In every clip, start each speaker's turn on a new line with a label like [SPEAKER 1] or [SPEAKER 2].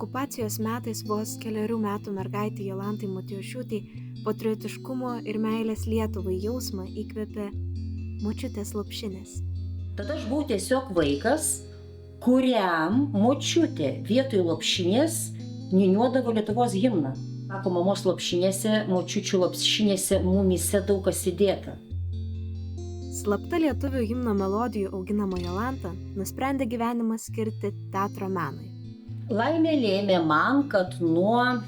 [SPEAKER 1] Okupacijos metais vos kelerių metų mergaitė Jolantai Matijošiūtei patriotiškumo ir meilės Lietuvai jausmą įkvėpė močiutės lopšinės.
[SPEAKER 2] Tada aš buvau tiesiog vaikas, kuriam močiutė vietoj lopšinės niūniuodavo Lietuvos himną. Sako, mamos lopšinėse, močiučių lopšinėse mumyse daug kas įdėta.
[SPEAKER 1] Slapta lietuvių himno melodijų auginama Jolanta nusprendė gyvenimą skirti teatro menui.
[SPEAKER 2] Laimė lėmė man, kad nuo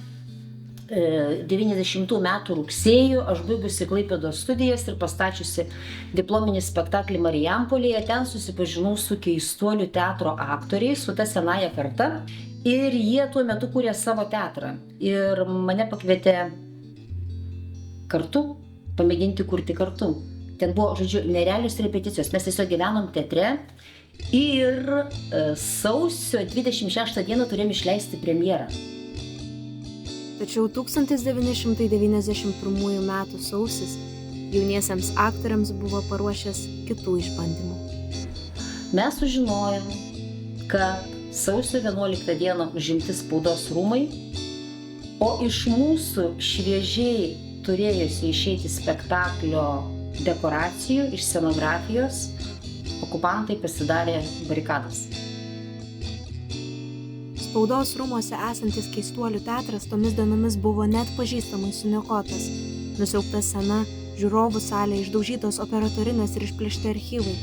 [SPEAKER 2] 90 metų rugsėjo aš baigusi Klaipėdos studijas ir pastačiusi diplominį spektaklį Marijampolėje, ten susipažinau su keistuolių teatro aktoriais, su ta senaja karta. Ir jie tuo metu kūrė savo teatrą. Ir mane pakvietė kartu, pamėginti kurti kartu. Ten buvo, žodžiu, nerealios repeticijos. Mes tiesiog gyvenom teatre ir sausio 26 dieną turėjom išleisti premjerą.
[SPEAKER 1] Tačiau 1991 metų sausis jauniesiems aktoriams buvo paruošęs kitų išbandymų.
[SPEAKER 2] Mes sužinojom, kad sausio 11 dieną užimti spaudos rūmai, o iš mūsų šviežiai turėjusi išeiti spektaklio dekoracijų, iš scenografijos, okupantai pasidarė barikadas.
[SPEAKER 1] Spaudos rūmuose esantis keistuolių teatras tomis dienomis buvo net pažįstamai suniokotas. Nusiaubta scena, žiūrovų salė, išdaužytos operatorinės ir išplėšti archyvai.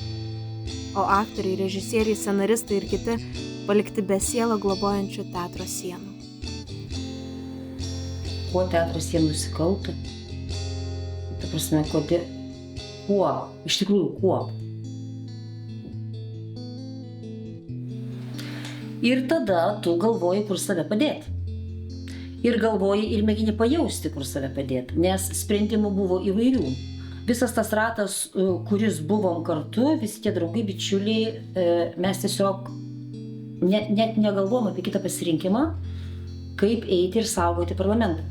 [SPEAKER 1] O aktoriai, režisieriai, scenaristai ir kiti palikti be sielą globojančių teatro sienų.
[SPEAKER 2] Kuo teatras jie nusikalto? Ta prasme, kodėl? Kuo? Iš tikrųjų, kuo? Ir tada tu galvoji, kur save padėti. Ir galvoji ir mėgini pajausti, kur save padėti, nes sprendimų buvo įvairių. Visas tas ratas, kuris buvom kartu, visi tie draugai, bičiuliai, mes tiesiog net negalvom apie kitą pasirinkimą, kaip eiti ir saugoti parlamentą.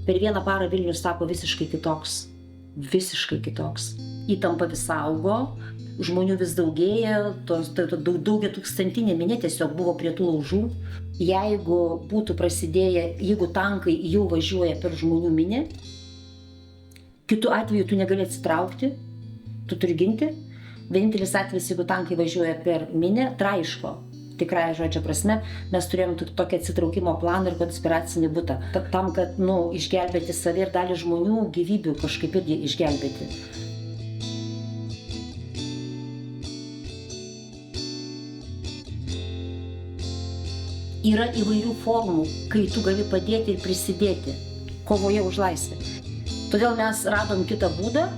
[SPEAKER 2] Per vieną parą Vilnius tapo visiškai kitoks. Visiškai kitoks. Įtampa vis augo, žmonių vis daugėja, daugia tūkstantinė minia tiesiog buvo prie tų laužų. Jeigu būtų prasidėję, jeigu tankai jau važiuoja per žmonių minę, kitu atveju tu negali atsitraukti, tu turi ginti. Vienintelis atvejis, jeigu tankai važiuoja per minę, traiško. Tikrąja žodžio prasme, mes turėjom tokį atsitraukimo planą ir konspiracinį butą. Tam, kad išgelbėti save ir dalį žmonių gyvybių kažkaip irgi išgelbėti. Yra įvairių formų, kai tu gali padėti ir prisidėti kovoje už laisvę. Todėl mes radom kitą būdą.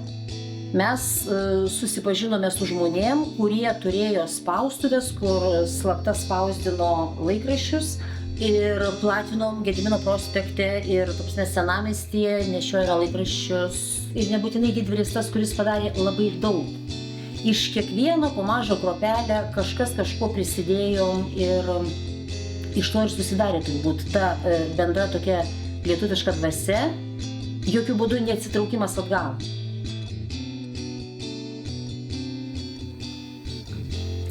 [SPEAKER 2] Mes susipažinome su žmonėm, kurie turėjo spaustuvės, kur slapta spausdino laikraščius ir platinom Gedimino prospekte ir senamiestyje nešiojo laikraščius. Ir nebūtinai Didvyris tas, kuris padarė labai daug. Iš kiekvieno po mažą kruopelę kažkas kažko prisidėjo ir iš to ir susidarė turbūt ta bendra tokia lietuviška dvasia, jokių būdų neatsitraukimas atgal.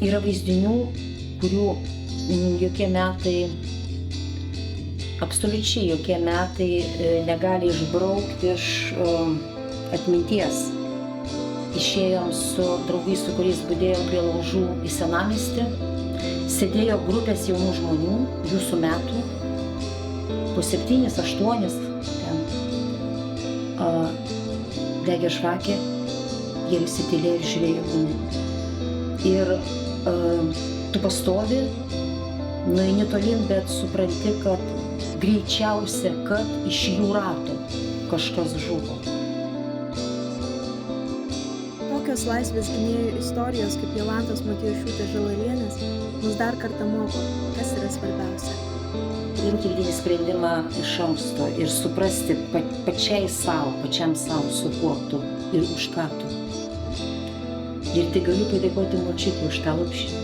[SPEAKER 2] Yra vaizdinių, kurių jokie metai, absoliučiai jokie metai negali išbraukti iš atminties. Išėjom su draugais, su kuriais budėjom prie laužų į senamiestį. Sėdėjo grupės jaunų žmonių, jūsų metų, po 7-8 ten. Degė žvakė, jie visi tylėjo ir žiūrėjo mane. Ir tu pastovi, nueini tolyn, bet supranti, kad greičiausia, kad iš jų rato kažkas žuvo.
[SPEAKER 1] Tokios laisvės gynėjų istorijos kaip Jolantos Matijošiūtės Žalarienės mus dar kartą moko, kas yra svarbiausia.
[SPEAKER 2] Priimti vidinį sprendimą iš anksto ir suprasti pačiam savo, su kuo tu ir už ką tu. Ir tai galiu padėkoti močiutei už tą lopšinę.